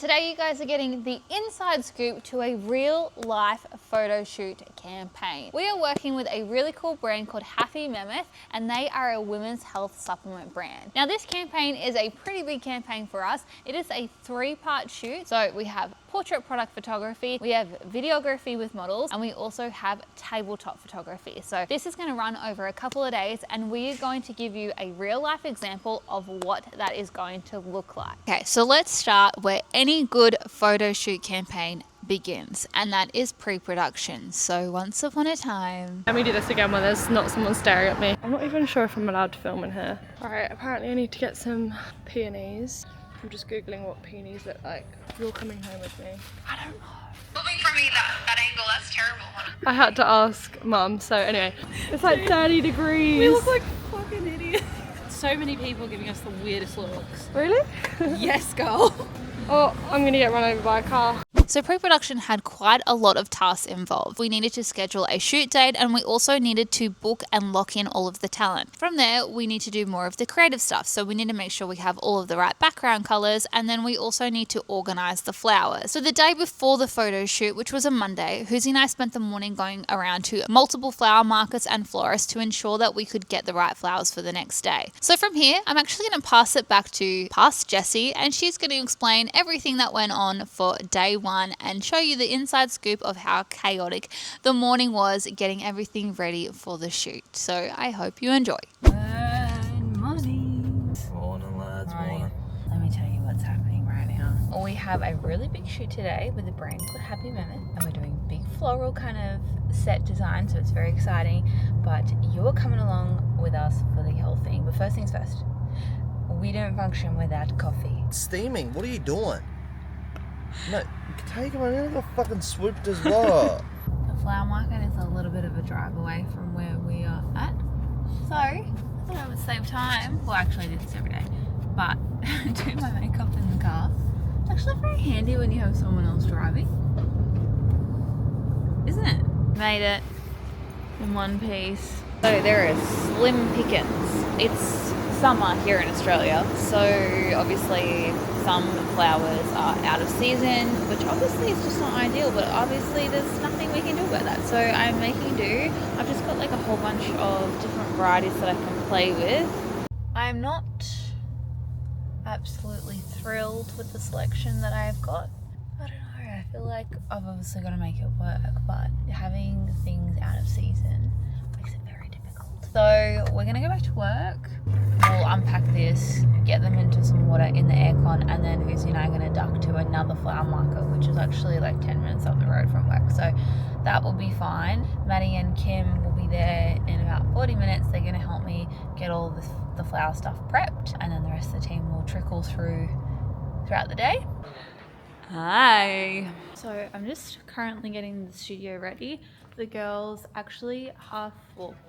Today you guys are getting the inside scoop to a real life photo shoot campaign. We are working with a really cool brand called Mammoth, and they are a women's health supplement brand. Now this campaign is a pretty big campaign for us. It is a 3-part shoot. So we have portrait product photography, we have videography with models, and we also have tabletop photography. So this is going to run over a couple of days, and we are going to give you a real life example of what that is going to look like. Okay, so let's start where any good photo shoot campaign begins, and that is pre-production. So once upon a time, let me do this again when there's not someone staring at me. I'm not even sure if I'm allowed to film in here. Alright, apparently I need to get some peonies. I'm just googling what peonies look like. You're coming home with me. I don't know. Moving from me that angle, that's terrible. I had to ask Mum, so anyway. It's like 30 degrees. We look like fucking idiots. So many people giving us the weirdest looks. Really? Yes, girl. Oh, I'm gonna get run over by a car. so pre-production had quite a lot of tasks involved. We needed to schedule a shoot date, and we also needed to book and lock in all of the talent. From there, we need to do more of the creative stuff. So we need to make sure we have all of the right background colors, and then we also need to organize the flowers. So the day before the photo shoot, which was a Monday, Huzi and I spent the morning going around to multiple flower markets and florists to ensure that we could get the right flowers for the next day. So from here, I'm actually going to pass it back to Jessie, and she's going to explain everything that went on for day one and show you the inside scoop of how chaotic the morning was getting everything ready for the shoot. So I hope you enjoy. Good morning. Morning, lads, Right. morning. Let me tell you what's happening right now. We have a really big shoot today with a brand called Mammoth, and we're doing big floral kind of set design, so it's very exciting. But you're coming along with us for the whole thing. But first things first, we don't function without coffee. It's steaming. What are you doing? No, take him. I nearly got fucking swooped as well. The flower market is a little bit of a drive away from where we are at. So, I thought I would save time. Well, actually I do this every day. But, do my makeup in the car. It's actually very handy when you have someone else driving. Isn't it? Made it in one piece. So there is slim pickings. It's summer here in Australia, so obviously some flowers are out of season, which obviously is just not ideal, but obviously there's nothing we can do about that. So I'm making do. I've just got like a whole bunch of different varieties that I can play with. I'm not absolutely thrilled with the selection that I've got. I don't know, I feel like I've obviously got to make it work, but having things out of season makes it very difficult. So we're gonna go back to work. We'll unpack this, get them into some water in the aircon, and then Huzi and I are going to duck to another flower market, which is actually like 10 minutes up the road from work. So that will be fine. Maddie and Kim will be there in about 40 minutes. They're going to help me get all the flower stuff prepped, and then the rest of the team will trickle throughout the day. Hi. So I'm just currently getting the studio ready. The girls actually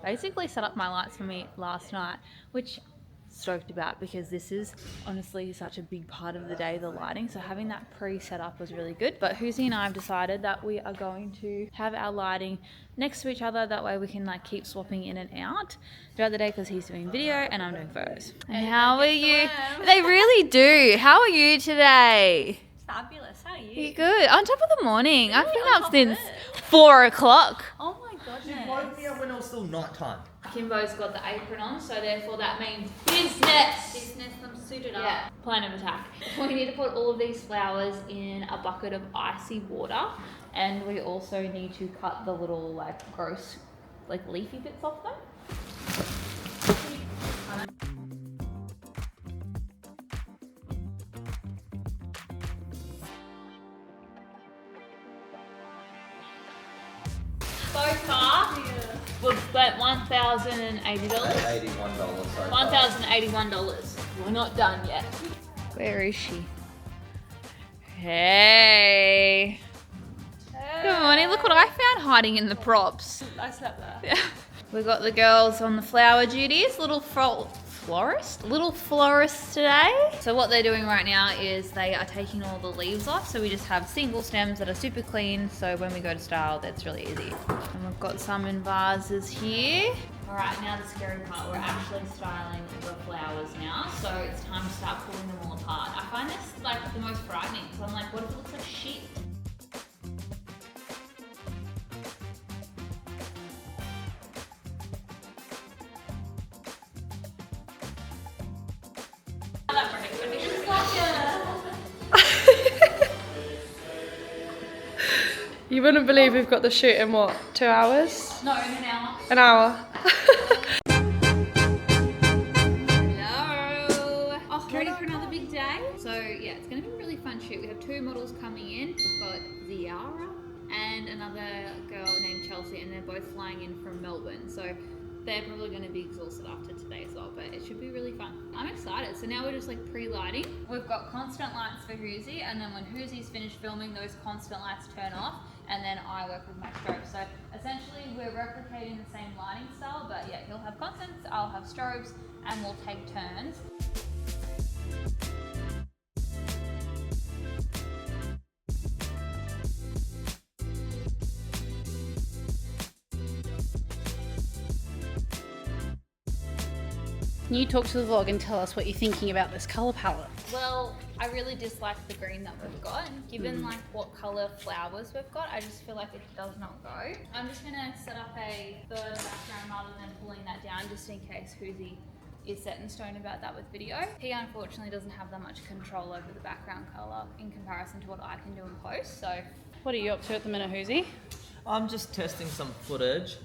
basically set up my lights for me last night, which stoked about because this is honestly such a big part of the day, the lighting. So having that pre-set up was really good. But Huzi and I have decided that we are going to have our lighting next to each other. That way we can like keep swapping in and out throughout the day because he's doing video and I'm doing photos. And how are you? They really do. How are you today? Fabulous. How are you? You good? On top of the morning. I've been up since 4 o'clock. Oh my goodness. You woke me up when it was still nighttime. Kimbo's got the apron on, so therefore that means business. Business, I'm suited up. Yeah, plan of attack. We need to put all of these flowers in a bucket of icy water, and we also need to cut the little like gross like leafy bits off them. So far, we've spent $1,080. $81, so $1,081. We're not done yet. Where is she? Hey. Good morning. Look what I found hiding in the props. I slept there. Yeah. We got the girls on the flower duties. Little florists today. So what they're doing right now is they are taking all the leaves off. So we just have single stems that are super clean. So when we go to style, that's really easy. And we've got some in vases here. All right, now the scary part, we're actually styling the flowers now. So it's time to start pulling them all apart. I find this like the most frightening because I'm like, what if it looks like shit? You wouldn't believe we've got the shoot in what, 2 hours? No, in an hour. An hour. Hello. Oh, ready for another big day? So yeah, it's gonna be a really fun shoot. We have 2 models coming in. We've got Ziara and another girl named Chelsea, and they're both flying in from Melbourne. So they're probably going to be exhausted after today as well, but it should be really fun. I'm excited. So now we're just like pre-lighting. We've got constant lights for Hoosie, and then when Hoosie's finished filming, those constant lights turn off, and then I work with my strobes. So essentially we're replicating the same lighting style, but yeah, he'll have constants, I'll have strobes, and we'll take turns. Can you talk to the vlog and tell us what you're thinking about this colour palette? Well, I really dislike the green that we've got. Given like what colour flowers we've got, I just feel like it does not go. I'm just gonna set up a third background rather than pulling that down, just in case Hoosie is set in stone about that with video. He unfortunately doesn't have that much control over the background colour in comparison to what I can do in post, so. What are you up to at the minute, Hoosie? I'm just testing some footage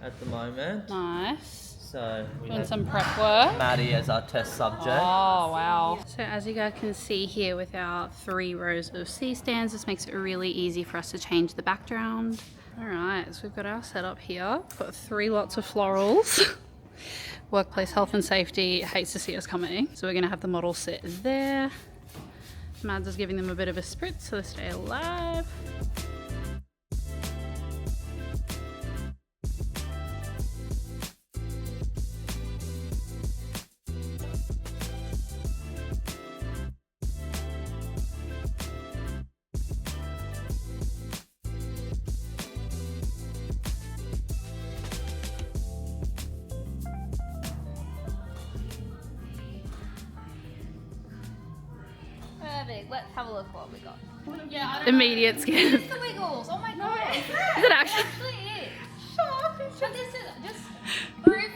at the moment. Nice. So we Doing have some prep work. Maddie as our test subject. Oh, wow. So as you guys can see here with our 3 rows of C-stands, this makes it really easy for us to change the background. All right, so we've got our setup here. We've got 3 lots of florals. Workplace health and safety hates to see us coming. So we're gonna have the model sit there. Mads is giving them a bit of a spritz so they stay alive. Perfect, let's have a look what we got. Yeah, I don't Immediate skin. It's the wiggles, oh my god. Is it actually? Actually it. Shut but this is just proof.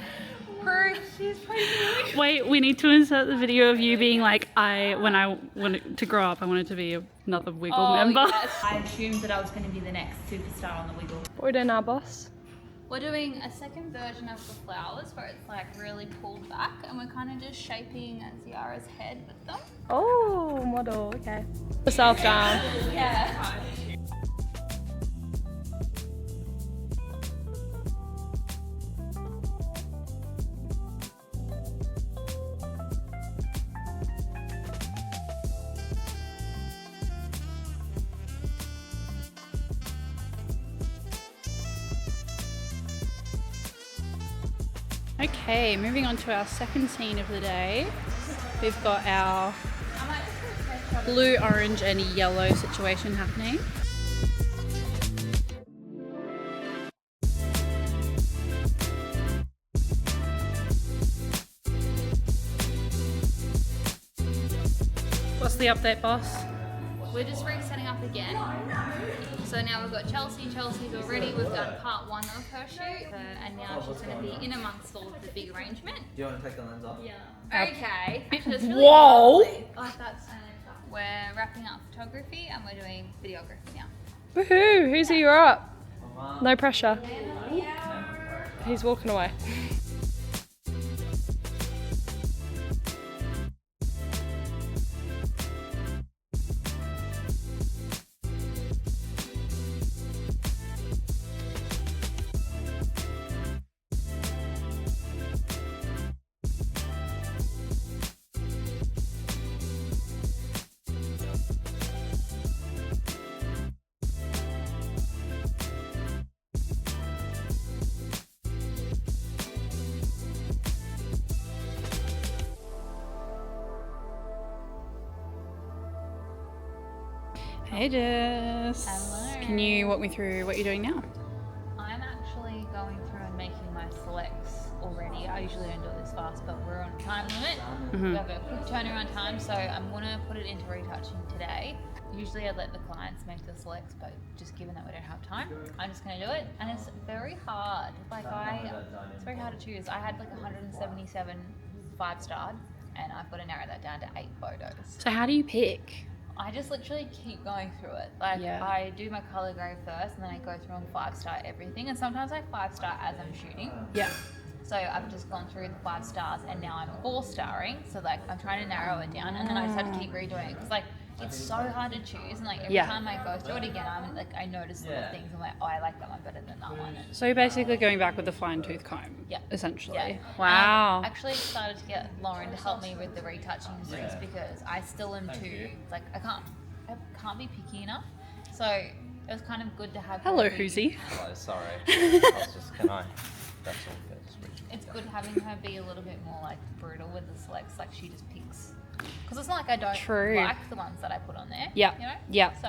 Wait, we need to insert the video of you being like, when I wanted to grow up, I wanted to be another Wiggle member. Yes. I assumed that I was going to be the next superstar on the Wiggle. What are we doing now, boss? We're doing a second version of the flowers where it's like really pulled back, and we're kind of just shaping Ziara's head with them. Oh, model, okay. Yourself down. Yeah. Okay, moving on to our second scene of the day. We've got our blue, orange and yellow situation happening. What's the update, boss? We're just resetting up again. So now we've got Chelsea. Chelsea's already, we've done part 1 of her shoot, and now she's going to be in amongst all of the big arrangement. Do you want to take the lens off? Yeah. Okay. It's really Whoa! lovely. Like that's. We're wrapping up photography and we're doing videography now. Woohoo! Who's you're up? No pressure. He's walking away. Hey Jess. Hello. Can you walk me through what you're doing now? I'm actually going through and making my selects already. I usually don't do it this fast, but we're on time limit. We have a quick turnaround time, so I'm gonna put it into retouching today. Usually I let the clients make the selects, but just given that we don't have time, I'm just gonna do it. And it's very hard. Like it's very hard to choose. I had like 177 5-starred, and I've got to narrow that down to 8 photos. So how do you pick? I just literally keep going through it. Like I do my color grade first, and then I go through and 5-star everything. And sometimes I 5-star as I'm shooting. Yeah. So I've just gone through the 5 stars, and now I'm 4-starring. So like I'm trying to narrow it down, and then I just have to keep redoing it because like it's so hard to choose. And like every time I go through it again, I'm like I notice little things. I'm like, oh, I like that one better than that one. So you're basically going back with the fine tooth comb. Yeah. Essentially. Yeah. Wow. I actually started to get Lauren to help me with the retouching things because I still am too like I can't be picky enough. So it was kind of good to have. Hello, Hoosie. Oh, sorry. I was just, can I? That's all good. It's good having her be a little bit more like brutal with the selects. Like she just picks. Because it's not like I don't like the ones that I put on there. Yeah. You know? Yeah. So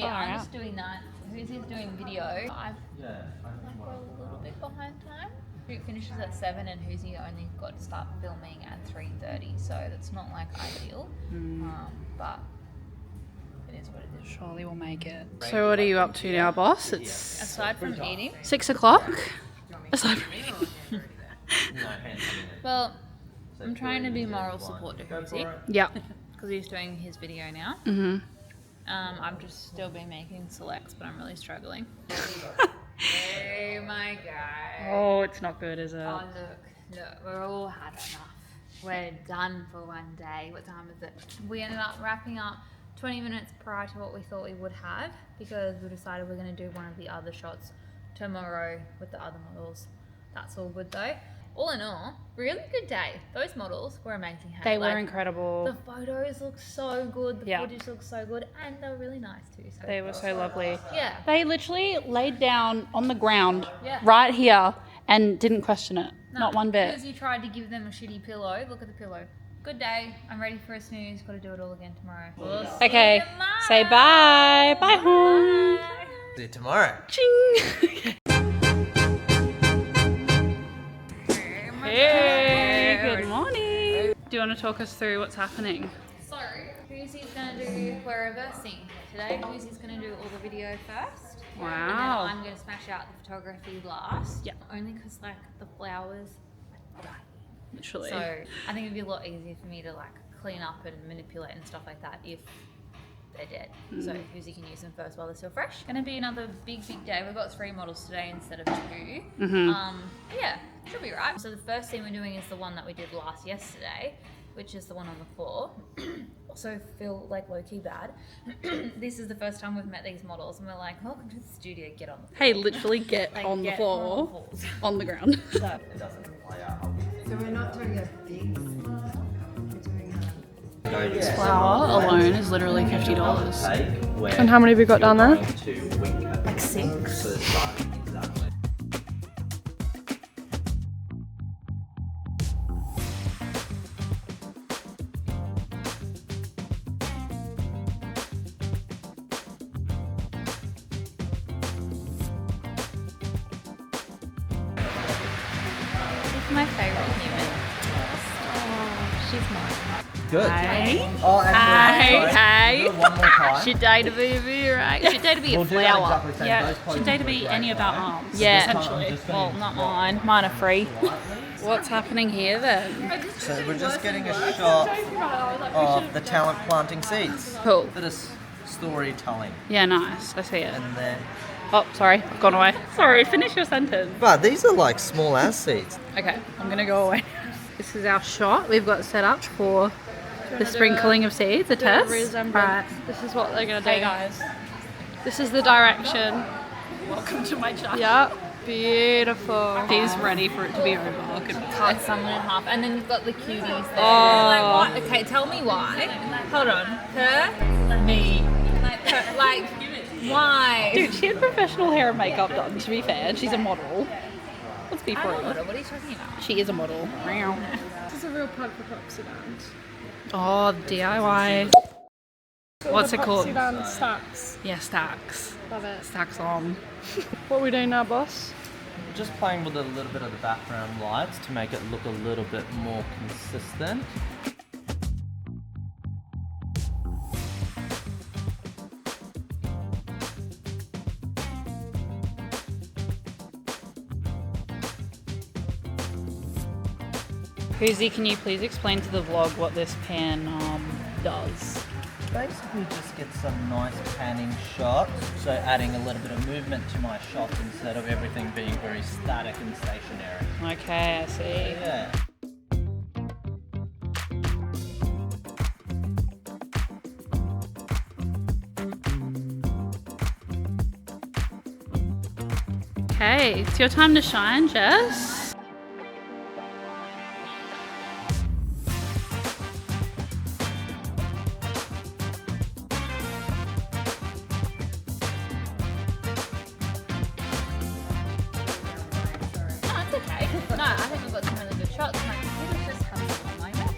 I'm just doing that. Hoosie's doing video. I've like got a little bit behind time. It finishes at 7 and Hoosie only got to start filming at 3:30, so that's not like ideal. But it is what it is. Surely we'll make it. So what are you up to now, boss? It's Aside from eating, 6 o'clock. Aside from eating. well, I'm trying to be moral support to Hoosie Yeah. because he's doing his video now. Mhm. I've just still been making selects, but I'm really struggling. Oh my god. Oh, it's not good, is it? Oh look, we're all had enough. We're done for one day. What time is it? We ended up wrapping up 20 minutes prior to what we thought we would have because we decided we're going to do one of the other shots tomorrow with the other models. That's all good though. All in all, really good day. Those models were amazing. They were incredible. The photos look so good. The Yeah. footage looks so good, and they were really nice too. So They were so lovely. yeah. They literally laid down on the ground Yeah. right here and didn't question it. Not one bit. Because you tried to give them a shitty pillow. Look at the pillow. Good day. I'm ready for a snooze. Got to do it all again tomorrow. We'll see Okay, you tomorrow. say bye. Bye, home. See you tomorrow. Ching. Hey, good morning. Do you want to talk us through what's happening? So, Hoosie's going to do, we're reversing today. Hoosie's going to do all the video first. Wow. And then I'm going to smash out the photography last. Yeah. Only because, like, the flowers are dying. Literally. So, I think it'd be a lot easier for me to, like, clean up and manipulate and stuff like that if they're dead. So, Hoosie can use them first while they're still fresh. Going to be another big day. We've got 3 models today instead of 2. Yeah, should be right. So the first scene we're doing is the one that we did yesterday, which is the one on the floor. Also feel like low-key bad. This is the first time we've met these models and we're like, welcome to the studio, get on the floor. Hey, literally get on the floor, on the ground. So we're not doing a big slide, we're doing a... This flower alone is literally $50. And how many have we got down there? Like 6. My favorite human. Oh, she's mine. Good. Hey. Oh, actually, Hey. do it one more time. Should day to be a bee, right? Should day to be a We'll do that flower. exactly the same. Yeah, Those poses should they to were be great, any of our right? arms? Yeah. Essentially. Well, not mine. Mine are free. What's happening here then? So we're just getting a shot of the talent planting seeds. Cool. Bit of storytelling. Yeah, nice. I see it. And then, Oh, sorry, I've gone away. Sorry, finish your sentence. but these are like small ass seeds. Okay, I'm gonna go away. This is our shot we've got set up for the sprinkling of seeds, a test. Right. This is what they're gonna do. Hey guys, This is the direction. welcome to my channel. Yep. Beautiful. He's ready for it to be over. Look at Cut someone in half, and then you've got the cuties there. Oh. Like, what? Okay, tell me why. Hold on. Her, me. Her, like, why? Dude, she had professional hair and makeup done, to be fair, and she's a model. Let's be I'm a real. model. What are you talking about? She is a model. This is a real pug for Poxidand. Oh, DIY. What's it called? Poxidand stacks. Yeah, stacks. Love it. Stacks on. What are we doing now, boss? Just playing with a little bit of the background lights to make it look a little bit more consistent. Koozie, can you please explain to the vlog what this pan does? Basically just get some nice panning shots, so adding a little bit of movement to my shots instead of everything being very static and stationary. Okay, I see. Yeah. Okay, it's your time to shine, Jess. No, it's okay. No, I think we've got some really good shots. My computer's just having a little moment.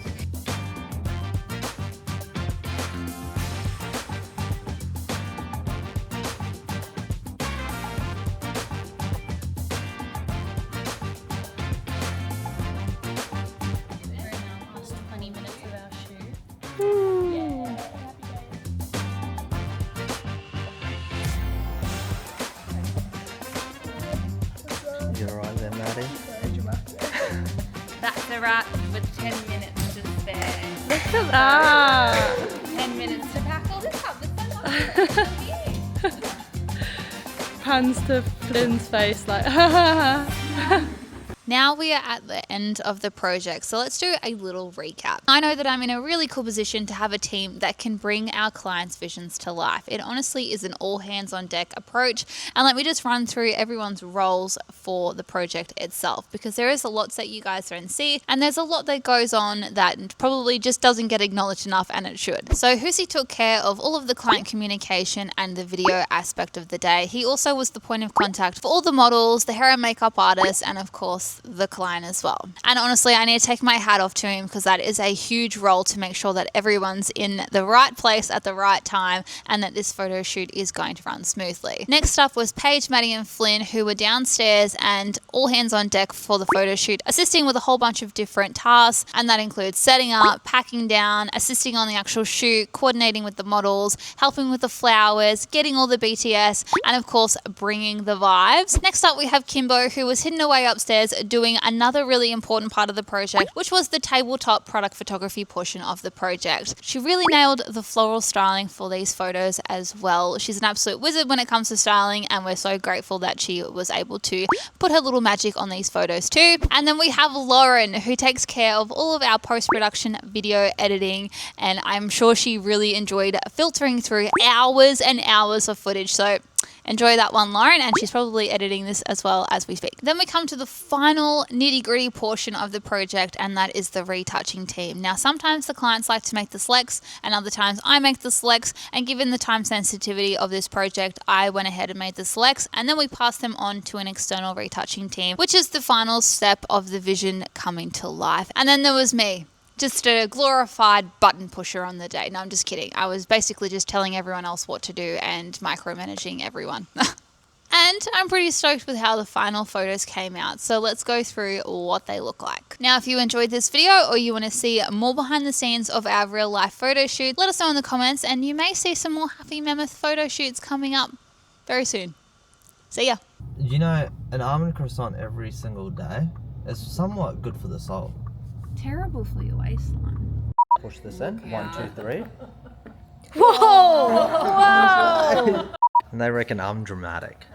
We're in our last 20 minutes of our shoot. You're right there, Maddie. That's a wrap with 10 minutes to spare. Look at that. 10 minutes to pack all this up. There's so much. Pans to Flynn's face like, ha ha ha. Now we are at the end of the project, so let's do a little recap. I know that I'm in a really cool position to have a team that can bring our clients' visions to life. It honestly is an all hands on deck approach, and let me just run through everyone's roles for the project itself, because there is a lot that you guys don't see, and there's a lot that goes on that probably just doesn't get acknowledged enough, and it should. So Hussey took care of all of the client communication and the video aspect of the day. He also was the point of contact for all the models, the hair and makeup artists, and of course the client as well. And honestly, I need to take my hat off to him, because that is a huge role to make sure that everyone's in the right place at the right time and that this photo shoot is going to run smoothly. Next up was Paige, Maddie and Flynn, who were downstairs and all hands on deck for the photo shoot, assisting with a whole bunch of different tasks, and that includes setting up, packing down, assisting on the actual shoot, coordinating with the models, helping with the flowers, getting all the BTS, and of course bringing the vibes. Next up we have Kimbo, who was hidden away upstairs doing another really important part of the project, which was the tabletop product photography portion of the project. She really nailed the floral styling for these photos as well. She's an absolute wizard when it comes to styling, and we're so grateful that she was able to put her little magic on these photos too. And then we have Lauren, who takes care of all of our post-production video editing, and I'm sure she really enjoyed filtering through hours and hours of footage. So enjoy that one, Lauren, and she's probably editing this as well as we speak. Then we come to the final nitty-gritty portion of the project, and that is the retouching team. Now, sometimes the clients like to make the selects, and other times I make the selects, and given the time sensitivity of this project, I went ahead and made the selects, and then we passed them on to an external retouching team, which is the final step of the vision coming to life. And then there was me. Just a glorified button pusher on the day. No, I'm just kidding. I was basically just telling everyone else what to do and micromanaging everyone. And I'm pretty stoked with how the final photos came out. So let's go through what they look like. Now, if you enjoyed this video or you want to see more behind the scenes of our real life photo shoot, let us know in the comments, and you may see some more Happy Mammoth photo shoots coming up very soon. See ya. You know, an almond croissant every single day is somewhat good for the soul. Terrible for your waistline. Push this in. 1, 2, 3. Whoa! Whoa! And they reckon I'm dramatic.